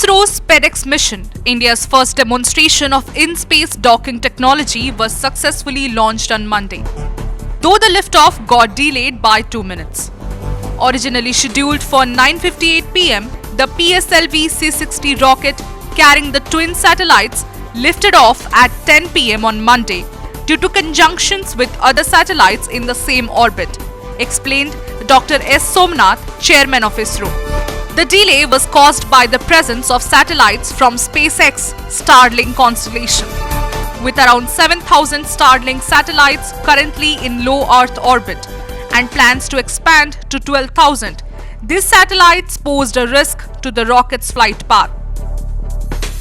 ISRO's SpaDeX mission, India's first demonstration of in-space docking technology, was successfully launched on Monday, though the liftoff got delayed by 2 minutes. Originally scheduled for 9:58 p.m., the PSLV-C60 rocket carrying the twin satellites lifted off at 10 p.m. on Monday due to conjunctions with other satellites in the same orbit, explained Dr. S. Somnath, chairman of ISRO. The delay was caused by the presence of satellites from SpaceX Starlink constellation. With around 7,000 Starlink satellites currently in low Earth orbit and plans to expand to 12,000, these satellites posed a risk to the rocket's flight path.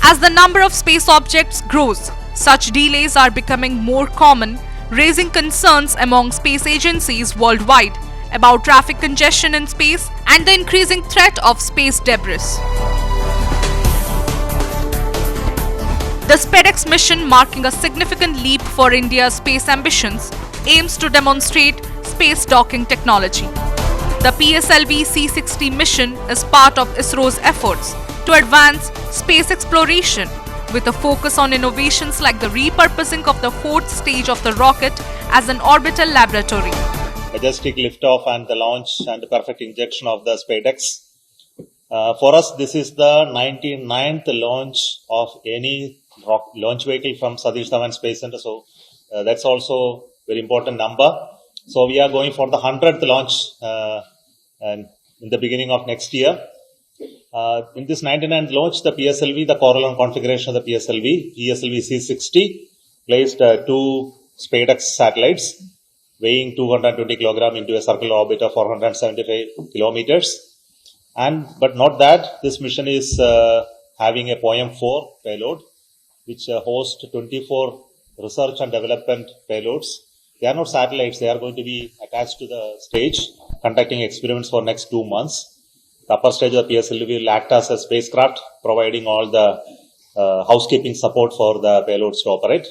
As the number of space objects grows, such delays are becoming more common, raising concerns among space agencies worldwide about traffic congestion in space and the increasing threat of space debris. The SpaDeX mission, marking a significant leap for India's space ambitions, aims to demonstrate space docking technology. The PSLV-C60 mission is part of ISRO's efforts to advance space exploration, with a focus on innovations like the repurposing of the fourth stage of the rocket as an orbital laboratory. Majestic liftoff and the launch and the perfect injection of the SpaDeX. For us, this is the 99th launch of any launch vehicle from Satish Dhawan Space Center. So that's also very important number. So we are going for the 100th launch and in the beginning of next year. In this 99th launch, the PSLV, the Corellian configuration of the PSLV-C60, placed 2 SpaDeX satellites weighing 220 kg into a circular orbit of 475 kilometers. But not that, this mission is having a POEM-4 payload, which hosts 24 research and development payloads. They are not satellites, they are going to be attached to the stage, conducting experiments for next 2 months. The upper stage of the PSLV will act as a spacecraft, providing all the housekeeping support for the payloads to operate.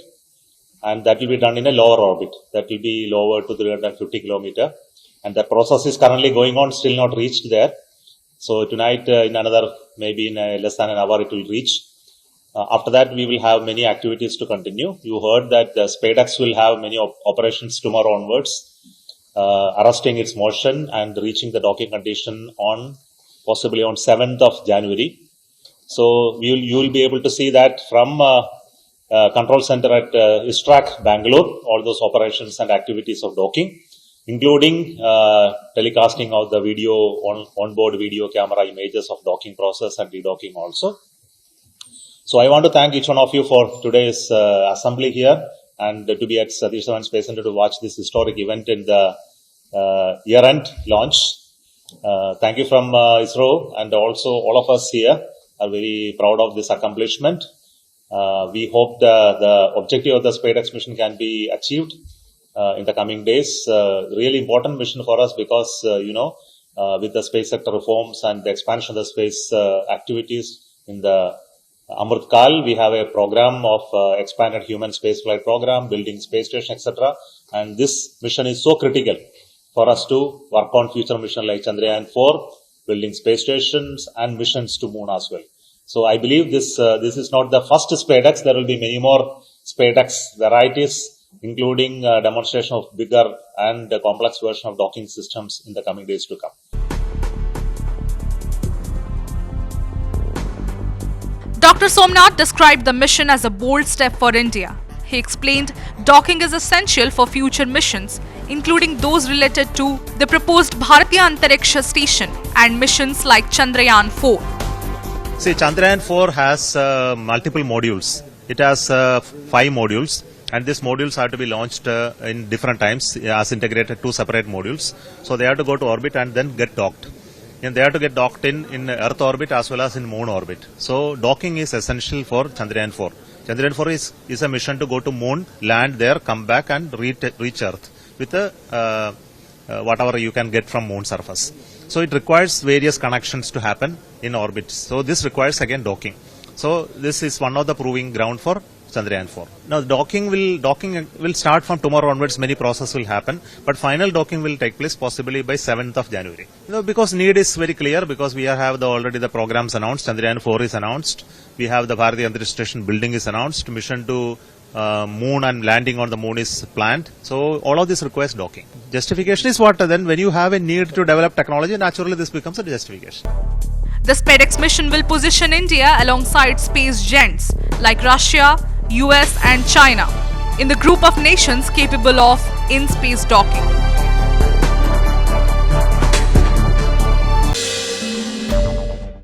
And that will be done in a lower orbit. That will be lower to 350 km. And the process is currently going on, still not reached there. So tonight, in another, maybe in less than an hour, it will reach. After that, we will have many activities to continue. You heard that the SpaDeX will have many operations tomorrow onwards, arresting its motion and reaching the docking condition possibly on 7th of January. So you will be able to see that from control center at ISTRAC, Bangalore, all those operations and activities of docking, including telecasting of the video, onboard video camera images of docking process and redocking also. So I want to thank each one of you for today's assembly here and to be at Satish Dhawan Space Center to watch this historic event in the year-end launch. Thank you from ISRO, and also all of us here are very proud of this accomplishment. We hope the objective of the SpaDeX mission can be achieved in the coming days. Really important mission for us because, with the space sector reforms and the expansion of the space activities in the Amrit Kal, we have a program of expanded human spaceflight program, building space station, etc. And this mission is so critical for us to work on future mission like Chandrayaan-4, building space stations and missions to moon as well. So I believe this is not the first SpaDeX. There will be many more SpaDeX varieties, including demonstration of bigger and complex version of docking systems in the coming days to come. Dr. Somnath described the mission as a bold step for India. He explained docking is essential for future missions, including those related to the proposed Bharatiya Antariksha Station and missions like Chandrayaan-4. See, Chandrayaan-4 has multiple modules. It has 5 modules, and these modules have to be launched in different times as integrated 2 separate modules. So they have to go to orbit and then get docked. And they have to get docked in Earth orbit as well as in Moon orbit. So docking is essential for Chandrayaan-4. Chandrayaan-4 is a mission to go to Moon, land there, come back and reach Earth with whatever you can get from Moon surface. So it requires various connections to happen in orbit. So this requires again docking. So this is one of the proving ground for Chandrayaan 4. Now docking will start from tomorrow onwards. Many processes will happen, but final docking will take place possibly by 7th of January. Because need is very clear, because we have already the programs announced. Chandrayaan 4 is announced. We have the Bharatiya Antariksha Station building is announced. Mission to moon and landing on the moon is planned. So all of this requires docking. Justification is what? Then when you have a need to develop technology, naturally this becomes a justification. The SpaDeX mission will position India alongside space giants like Russia, US and China in the group of nations capable of in-space docking.